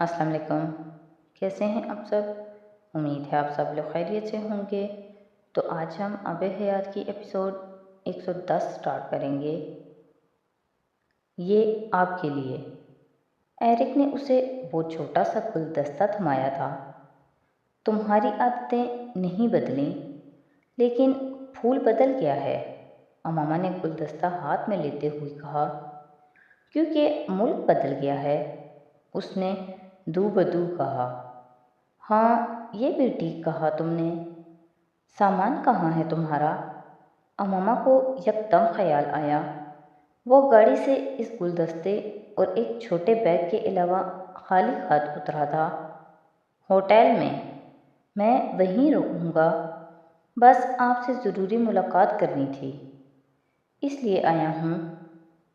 السلام علیکم۔ کیسے ہیں آپ سب؟ امید ہے آپ سب لوگ خیریت سے ہوں گے۔ تو آج ہم آب حیات کی ایپیسوڈ 110 سٹارٹ کریں گے۔ یہ آپ کے لیے۔ ایرک نے اسے وہ چھوٹا سا گلدستہ تھمایا تھا۔ تمہاری عادتیں نہیں بدلیں، لیکن پھول بدل گیا ہے، اماما نے گلدستہ ہاتھ میں لیتے ہوئے کہا۔ کیونکہ ملک بدل گیا ہے، اس نے دو بدو کہا۔ ہاں، یہ بھی ٹھیک کہا تم نے۔ سامان کہاں ہے تمہارا؟ اماما کو یکدم خیال آیا۔ وہ گاڑی سے اس گلدستے اور ایک چھوٹے بیگ کے علاوہ خالی ہاتھ اترا تھا۔ ہوٹل میں وہیں رہوں گا، بس آپ سے ضروری ملاقات کرنی تھی، اس لیے آیا ہوں،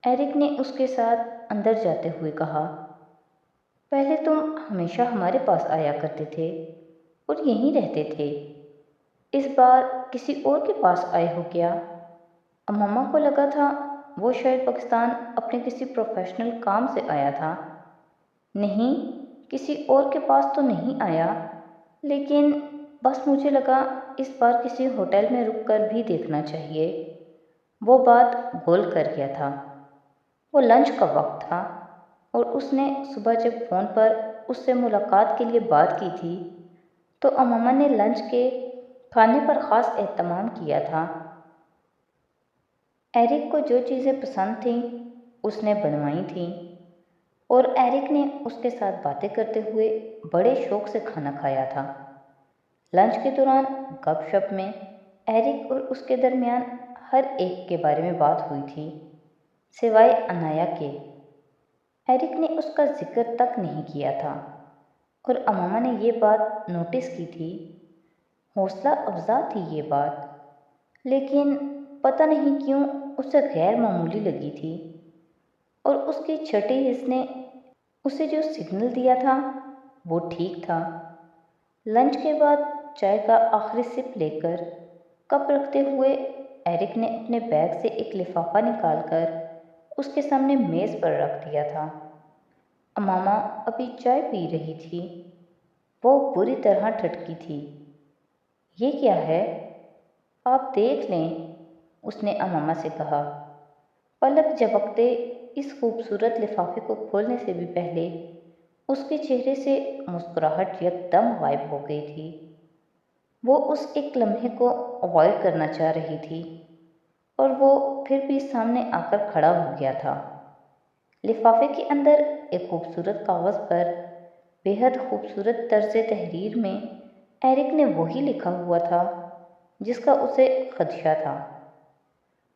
ایرک نے اس کے ساتھ اندر جاتے ہوئے کہا۔ پہلے تم ہمیشہ ہمارے پاس آیا کرتے تھے اور یہیں رہتے تھے، اس بار کسی اور کے پاس آئے ہو کیا؟ اماما کو لگا تھا وہ شاید پاکستان اپنے کسی پروفیشنل کام سے آیا تھا۔ نہیں، کسی اور کے پاس تو نہیں آیا، لیکن بس مجھے لگا اس بار کسی ہوٹل میں رک کر بھی دیکھنا چاہیے۔ وہ بات گول کر گیا تھا۔ وہ لنچ کا وقت تھا اور اس نے صبح جب فون پر اس سے ملاقات کے لیے بات کی تھی تو اماما نے لنچ کے کھانے پر خاص اہتمام کیا تھا۔ ایرک کو جو چیزیں پسند تھیں اس نے بنوائی تھیں اور ایرک نے اس کے ساتھ باتیں کرتے ہوئے بڑے شوق سے کھانا کھایا تھا۔ لنچ کے دوران گپ شپ میں ایرک اور اس کے درمیان ہر ایک کے بارے میں بات ہوئی تھی، سوائے انایا کے۔ ایرک نے اس کا ذکر تک نہیں کیا تھا اور اماما نے یہ بات نوٹس کی تھی۔ حوصلہ افزا تھی یہ بات، لیکن پتہ نہیں کیوں اسے غیر معمولی لگی تھی، اور اس کی چھٹی حص نے اسے جو سگنل دیا تھا وہ ٹھیک تھا۔ لنچ کے بعد چائے کا آخری سپ لے کر کپ رکھتے ہوئے ایرک نے اپنے بیگ سے ایک لفافہ نکال کر اس کے سامنے میز پر رکھ دیا تھا۔ اماما ابھی چائے پی رہی تھی۔ وہ بری طرح ٹھٹکی تھی۔ یہ کیا ہے؟ آپ دیکھ لیں، اس نے اماما سے کہا، پلک جھپکتے اس خوبصورت لفافے کو کھولنے سے بھی پہلے اس کے چہرے سے مسکراہٹ یکدم غائب ہو گئی تھی۔ وہ اس ایک لمحے کو اوائڈ کرنا چاہ رہی تھی اور وہ پھر بھی سامنے آ کر کھڑا ہو گیا تھا۔ لفافے کے اندر ایک خوبصورت کاغذ پر بے حد خوبصورت طرز تحریر میں ایرک نے وہی لکھا ہوا تھا جس کا اسے خدشہ تھا۔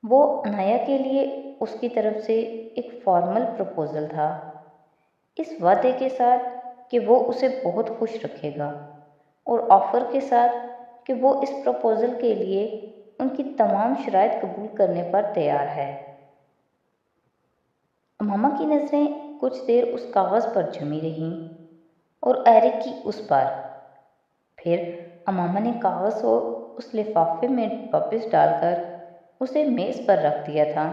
وہ انایا کے لیے اس کی طرف سے ایک فارمل پروپوزل تھا، اس وعدے کے ساتھ کہ وہ اسے بہت خوش رکھے گا، اور آفر کے ساتھ کہ وہ اس پروپوزل کے لیے ان کی تمام شرائط قبول کرنے پر تیار ہے۔ اماما کی نظریں کچھ دیر اس کاغذ پر جمی رہیں اور ایرک کی اس پر۔ پھر اماما نے کاغذ کو اس لفافے میں واپس ڈال کر اسے میز پر رکھ دیا تھا۔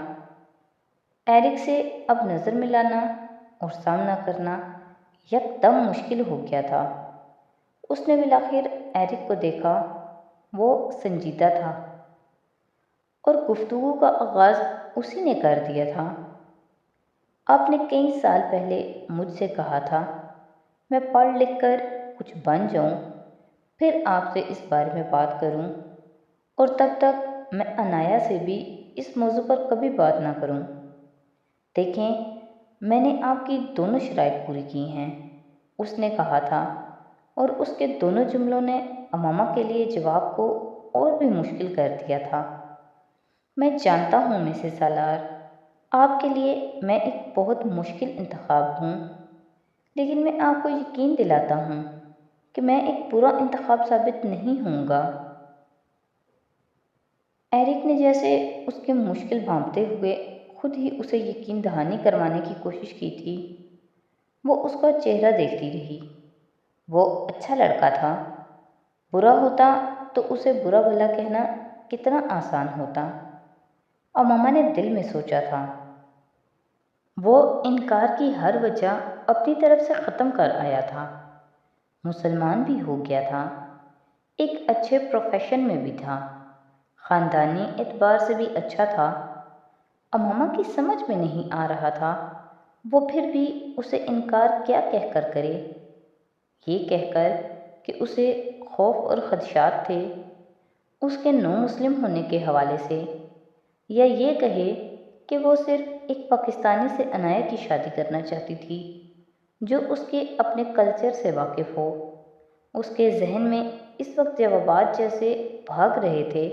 ایرک سے اب نظر ملانا اور سامنا کرنا یکدم مشکل ہو گیا تھا۔ اس نے بالآخر ایرک کو دیکھا۔ وہ سنجیدہ تھا اور گفتگو کا آغاز اسی نے کر دیا تھا۔ آپ نے کئی سال پہلے مجھ سے کہا تھا میں پڑھ لکھ کر کچھ بن جاؤں، پھر آپ سے اس بارے میں بات کروں، اور تب تک میں انایا سے بھی اس موضوع پر کبھی بات نہ کروں۔ دیکھیں، میں نے آپ کی دونوں شرائط پوری کی ہیں، اس نے کہا تھا، اور اس کے دونوں جملوں نے اماما کے لیے جواب کو اور بھی مشکل کر دیا تھا۔ میں جانتا ہوں مسز سالار، آپ کے لیے میں ایک بہت مشکل انتخاب ہوں، لیکن میں آپ کو یقین دلاتا ہوں کہ میں ایک برا انتخاب ثابت نہیں ہوں گا۔ ایرک نے جیسے اس کے مشکل بھانپتے ہوئے خود ہی اسے یقین دہانی کروانے کی کوشش کی تھی۔ وہ اس کا چہرہ دیکھتی رہی۔ وہ اچھا لڑکا تھا، برا ہوتا تو اسے برا بھلا کہنا کتنا آسان ہوتا، اماما نے دل میں سوچا تھا۔ وہ انکار کی ہر وجہ اپنی طرف سے ختم کر آیا تھا، مسلمان بھی ہو گیا تھا، ایک اچھے پروفیشن میں بھی تھا، خاندانی اعتبار سے بھی اچھا تھا۔ امامہ کی سمجھ میں نہیں آ رہا تھا وہ پھر بھی اسے انکار کیا کہہ کر کرے، یہ کہہ کر کہ اسے خوف اور خدشات تھے اس کے نو مسلم ہونے کے حوالے سے، یا یہ کہے کہ وہ صرف ایک پاکستانی سے عنایہ کی شادی کرنا چاہتی تھی جو اس کے اپنے کلچر سے واقف ہو۔ اس کے ذہن میں اس وقت جوابات جیسے بھاگ رہے تھے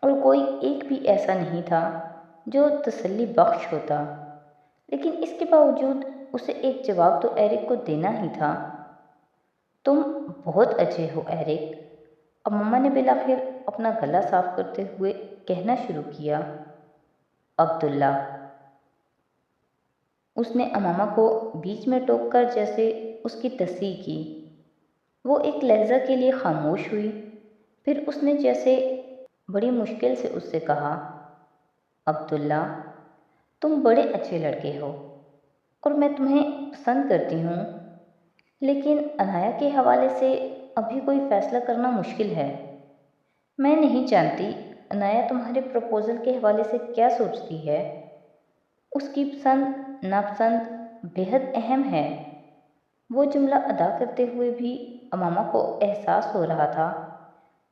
اور کوئی ایک بھی ایسا نہیں تھا جو تسلی بخش ہوتا، لیکن اس کے باوجود اسے ایک جواب تو ایرک کو دینا ہی تھا۔ تم بہت اچھے ہو ایرک، امامہ نے بالآخر اپنا گلا صاف کرتے ہوئے کہنا شروع کیا۔ عبداللہ، اس نے امامہ کو بیچ میں ٹوک کر جیسے اس کی تصحیح کی۔ وہ ایک لہجہ کے لیے خاموش ہوئی، پھر اس نے جیسے بڑی مشکل سے اس سے کہا، عبداللہ، تم بڑے اچھے لڑکے ہو اور میں تمہیں پسند کرتی ہوں، لیکن عنایہ کے حوالے سے ابھی کوئی فیصلہ کرنا مشکل ہے۔ میں نہیں جانتی عنایہ تمہارے پروپوزل کے حوالے سے کیا سوچتی ہے۔ اس کی پسند ناپسند بے حد اہم ہے۔ وہ جملہ ادا کرتے ہوئے بھی امامہ کو احساس ہو رہا تھا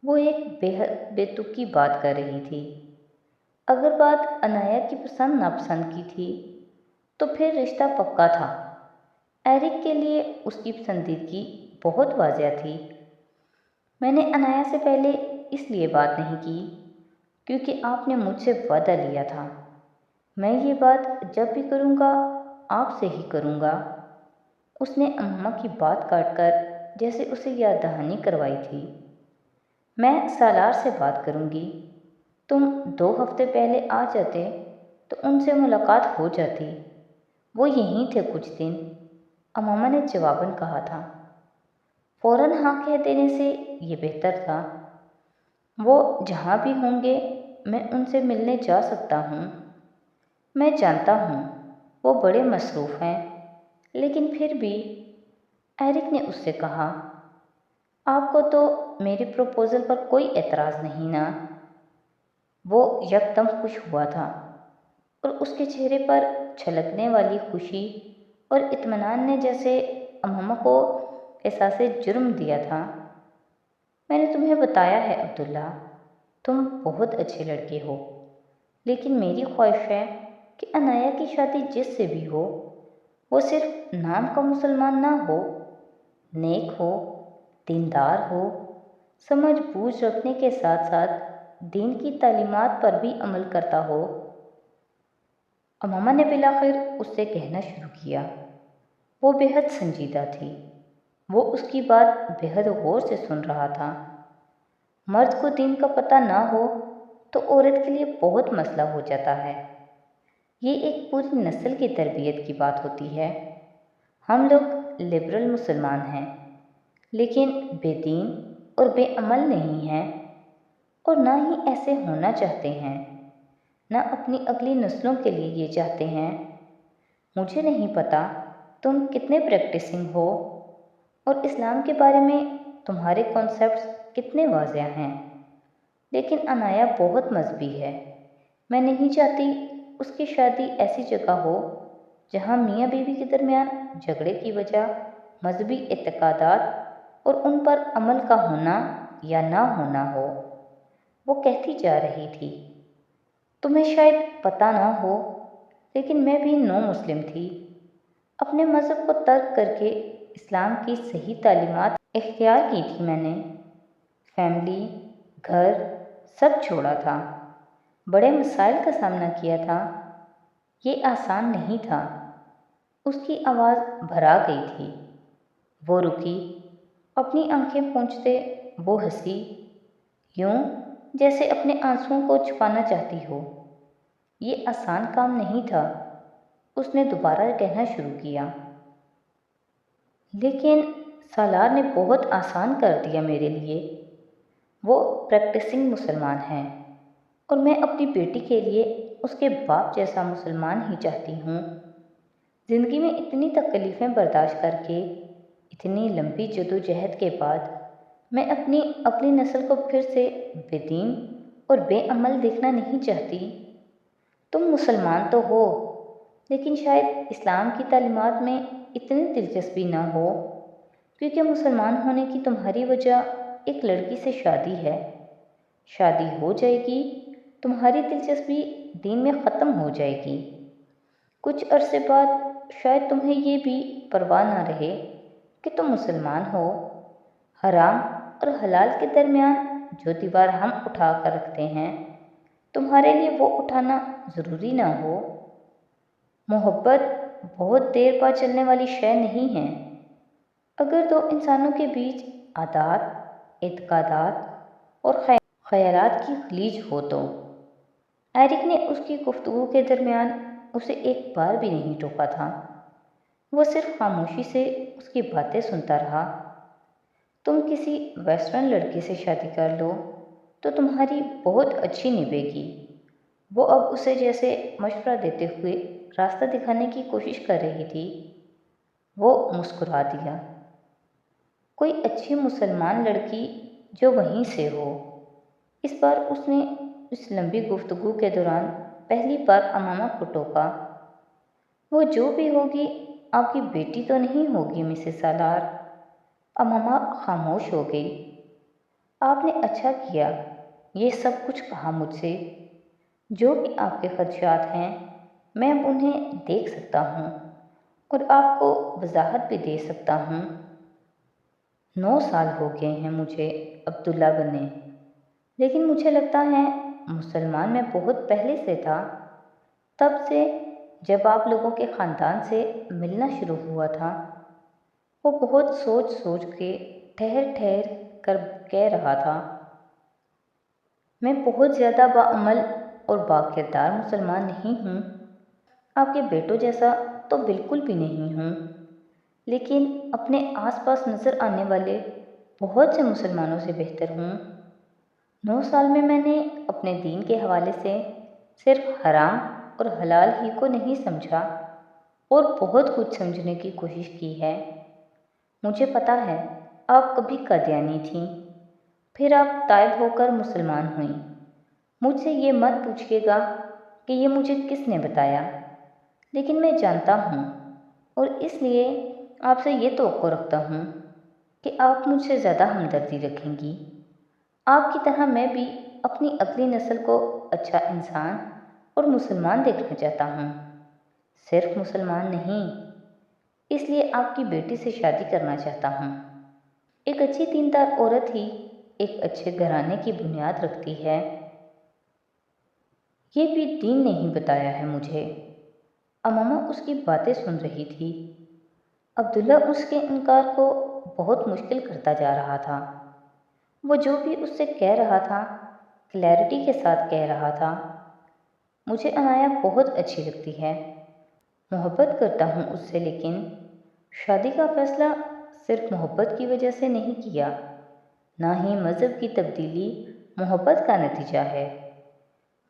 وہ ایک بے حد بے تکی بات کر رہی تھی۔ اگر بات عنایہ کی پسند ناپسند کی تھی تو پھر رشتہ پکا تھا۔ ایرک کے لیے اس کی پسندیدگی بہت واضح تھی۔ میں نے عنایہ سے پہلے اس لیے بات نہیں کی کیونکہ آپ نے مجھ سے وعدہ لیا تھا، میں یہ بات جب بھی کروں گا آپ سے ہی کروں گا۔ اس نے امامہ کی بات کاٹ کر جیسے اسے یاد دہانی کروائی تھی۔ میں سالار سے بات کروں گی، تم 2 ہفتے پہلے آ جاتے تو ان سے ملاقات ہو جاتی، وہ یہیں تھے کچھ دن، امامہ نے جواباً کہا تھا۔ فوراً ہاں کہہ دینے سے یہ بہتر تھا۔ وہ جہاں بھی ہوں گے میں ان سے ملنے جا سکتا ہوں۔ میں جانتا ہوں وہ بڑے مصروف ہیں، لیکن پھر بھی، ایرک نے اس سے کہا، آپ کو تو میرے پروپوزل پر کوئی اعتراض نہیں نا؟ وہ یکدم خوش ہوا تھا اور اس کے چہرے پر چھلکنے والی خوشی اور اطمینان نے جیسے امامہ کو احساس جرم دیا تھا۔ میں نے تمہیں بتایا ہے عبداللہ، تم بہت اچھے لڑکے ہو، لیکن میری خواہش ہے کہ عنایہ کی شادی جس سے بھی ہو وہ صرف نام کا مسلمان نہ ہو، نیک ہو، دیندار ہو، سمجھ بوجھ رکھنے کے ساتھ ساتھ دین کی تعلیمات پر بھی عمل کرتا ہو۔ امامہ نے بالآخر اس سے کہنا شروع کیا۔ وہ بے حد سنجیدہ تھی، وہ اس کی بات بے حد غور سے سن رہا تھا۔ مرد کو دین کا پتہ نہ ہو تو عورت کے لیے بہت مسئلہ ہو جاتا ہے۔ یہ ایک پوری نسل کی تربیت کی بات ہوتی ہے۔ ہم لوگ لبرل مسلمان ہیں، لیکن بے دین اور بے عمل نہیں ہیں، اور نہ ہی ایسے ہونا چاہتے ہیں، نہ اپنی اگلی نسلوں کے لیے یہ چاہتے ہیں۔ مجھے نہیں پتا تم کتنے پریکٹسنگ ہو اور اسلام کے بارے میں تمہارے کانسیپٹس کتنے واضح ہیں، لیکن عنایہ بہت مذہبی ہے۔ میں نہیں چاہتی اس کی شادی ایسی جگہ ہو جہاں میاں بیوی کے درمیان جھگڑے کی وجہ مذہبی اعتقادات اور ان پر عمل کا ہونا یا نہ ہونا ہو۔ وہ کہتی جا رہی تھی، تمہیں شاید پتہ نہ ہو، لیکن میں بھی نو مسلم تھی۔ اپنے مذہب کو ترک کر کے اسلام کی صحیح تعلیمات اختیار کی تھی میں نے۔ فیملی، گھر، سب چھوڑا تھا، بڑے مسائل کا سامنا کیا تھا۔ یہ آسان نہیں تھا۔ اس کی آواز بھرا گئی تھی۔ وہ رکی، اپنی آنکھیں پونچھتے وہ ہنسی، یوں جیسے اپنے آنسوؤں کو چھپانا چاہتی ہو۔ یہ آسان کام نہیں تھا، اس نے دوبارہ کہنا شروع کیا۔ لیکن سالار نے بہت آسان کر دیا میرے لیے۔ وہ پریکٹسنگ مسلمان ہیں اور میں اپنی بیٹی کے لیے اس کے باپ جیسا مسلمان ہی چاہتی ہوں۔ زندگی میں اتنی تکلیفیں برداشت کر کے، اتنی لمبی جدوجہد کے بعد میں اپنی نسل کو پھر سے بے دین اور بے عمل دیکھنا نہیں چاہتی۔ تم مسلمان تو ہو، لیکن شاید اسلام کی تعلیمات میں اتنی دلچسپی نہ ہو، کیونکہ مسلمان ہونے کی تمہاری وجہ ایک لڑکی سے شادی ہے۔ شادی ہو جائے گی، تمہاری دلچسپی دین میں ختم ہو جائے گی۔ کچھ عرصے بعد شاید تمہیں یہ بھی پرواہ نہ رہے کہ تم مسلمان ہو۔ حرام اور حلال کے درمیان جو دیوار ہم اٹھا کر رکھتے ہیں، تمہارے لیے وہ اٹھانا ضروری نہ ہو۔ محبت بہت دیر بعد چلنے والی شے نہیں ہے۔ اگر دو انسانوں کے بیچ عادات، اعتقادات اور خیالات کی خلیج ہو تو۔ ایرک نے اس کی گفتگو کے درمیان اسے ایک بار بھی نہیں ٹوکا تھا۔ وہ صرف خاموشی سے اس کی باتیں سنتا رہا۔ تم کسی ویسٹرن لڑکی سے شادی کر لو تو تمہاری بہت اچھی نبھے گی، وہ اب اسے جیسے مشورہ دیتے ہوئے راستہ دکھانے کی کوشش کر رہی تھی۔ وہ مسکرا دیا۔ کوئی اچھی مسلمان لڑکی جو وہیں سے ہو۔ اس بار اس نے اس لمبی گفتگو کے دوران پہلی بار امامہ کو ٹوکا۔ وہ جو بھی ہوگی آپ کی بیٹی تو نہیں ہوگی مسز سالار۔ امامہ خاموش ہو گئی۔ آپ نے اچھا کیا یہ سب کچھ کہا مجھ سے۔ جو بھی آپ کے خدشات ہیں میں اب انہیں دیکھ سکتا ہوں اور آپ کو وضاحت بھی دے سکتا ہوں۔ 9 سال ہو گئے ہیں مجھے عبداللہ بنے، لیکن مجھے لگتا ہے مسلمان میں بہت پہلے سے تھا، تب سے جب آپ لوگوں کے خاندان سے ملنا شروع ہوا تھا۔ وہ بہت سوچ سوچ کے ٹھہر ٹھہر کر کہہ رہا تھا، میں بہت زیادہ باعمل اور باکردار مسلمان نہیں ہوں، آپ کے بیٹوں جیسا تو بالکل بھی نہیں ہوں، لیکن اپنے آس پاس نظر آنے والے بہت سے مسلمانوں سے بہتر ہوں۔ 9 سال میں نے اپنے دین کے حوالے سے صرف حرام اور حلال ہی کو نہیں سمجھا اور بہت کچھ سمجھنے کی کوشش کی ہے۔ مجھے پتا ہے آپ کبھی قادیانی تھیں، پھر آپ تائب ہو کر مسلمان ہوئیں۔ مجھ سے یہ مت پوچھیے گا کہ یہ مجھے کس نے بتایا، لیکن میں جانتا ہوں اور اس لیے آپ سے یہ توقع رکھتا ہوں کہ آپ مجھ سے زیادہ ہمدردی رکھیں گی۔ آپ کی طرح میں بھی اپنی اگلی نسل کو اچھا انسان اور مسلمان دیکھنا چاہتا ہوں، صرف مسلمان نہیں۔ اس لیے آپ کی بیٹی سے شادی کرنا چاہتا ہوں۔ ایک اچھی دیندار عورت ہی ایک اچھے گھرانے کی بنیاد رکھتی ہے۔ یہ بھی دین نے ہی بتایا ہے مجھے۔ امامہ اس کی باتیں سن رہی تھی۔ عبداللہ اس کے انکار کو بہت مشکل کرتا جا رہا تھا۔ وہ جو بھی اس سے کہہ رہا تھا کلیئرٹی کے ساتھ کہہ رہا تھا۔ مجھے عنایا بہت اچھی لگتی ہے، محبت کرتا ہوں اس سے، لیکن شادی کا فیصلہ صرف محبت کی وجہ سے نہیں کیا، نہ ہی مذہب کی تبدیلی محبت کا نتیجہ ہے۔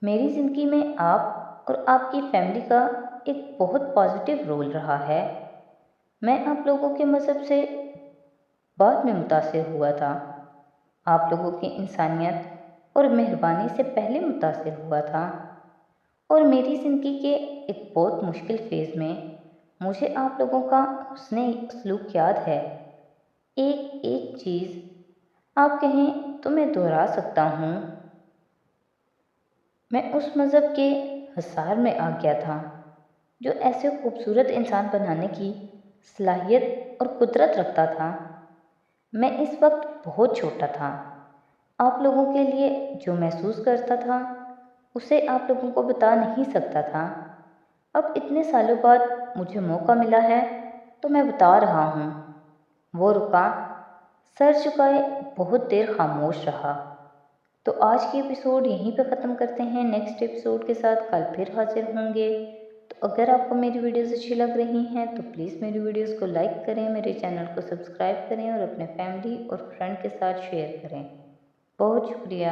میری زندگی میں آپ اور آپ کی فیملی کا ایک بہت پازیٹیو رول رہا ہے۔ میں آپ لوگوں کے مذہب سے بعد میں متاثر ہوا تھا، آپ لوگوں کی انسانیت اور مہربانی سے پہلے متاثر ہوا تھا، اور میری زندگی کے ایک بہت مشکل فیز میں مجھے آپ لوگوں کا حسن سلوک یاد ہے۔ ایک چیز آپ کہیں تو میں دہرا سکتا ہوں، میں اس مذہب کے حصار میں آ گیا تھا جو ایسے خوبصورت انسان بنانے کی صلاحیت اور قدرت رکھتا تھا۔ میں اس وقت بہت چھوٹا تھا، آپ لوگوں کے لیے جو محسوس کرتا تھا اسے آپ لوگوں کو بتا نہیں سکتا تھا۔ اب اتنے سالوں بعد مجھے موقع ملا ہے تو میں بتا رہا ہوں۔ وہ رکا، سر جھکائے بہت دیر خاموش رہا۔ تو آج کی ایپیسوڈ یہیں پہ ختم کرتے ہیں۔ نیکسٹ ایپیسوڈ کے ساتھ کل پھر حاضر ہوں گے۔ تو اگر آپ کو میری ویڈیوز اچھی لگ رہی ہیں تو پلیز میری ویڈیوز کو لائک کریں، میرے چینل کو سبسکرائب کریں اور اپنے فیملی اور فرینڈ کے ساتھ شیئر کریں۔ بہت شکریہ۔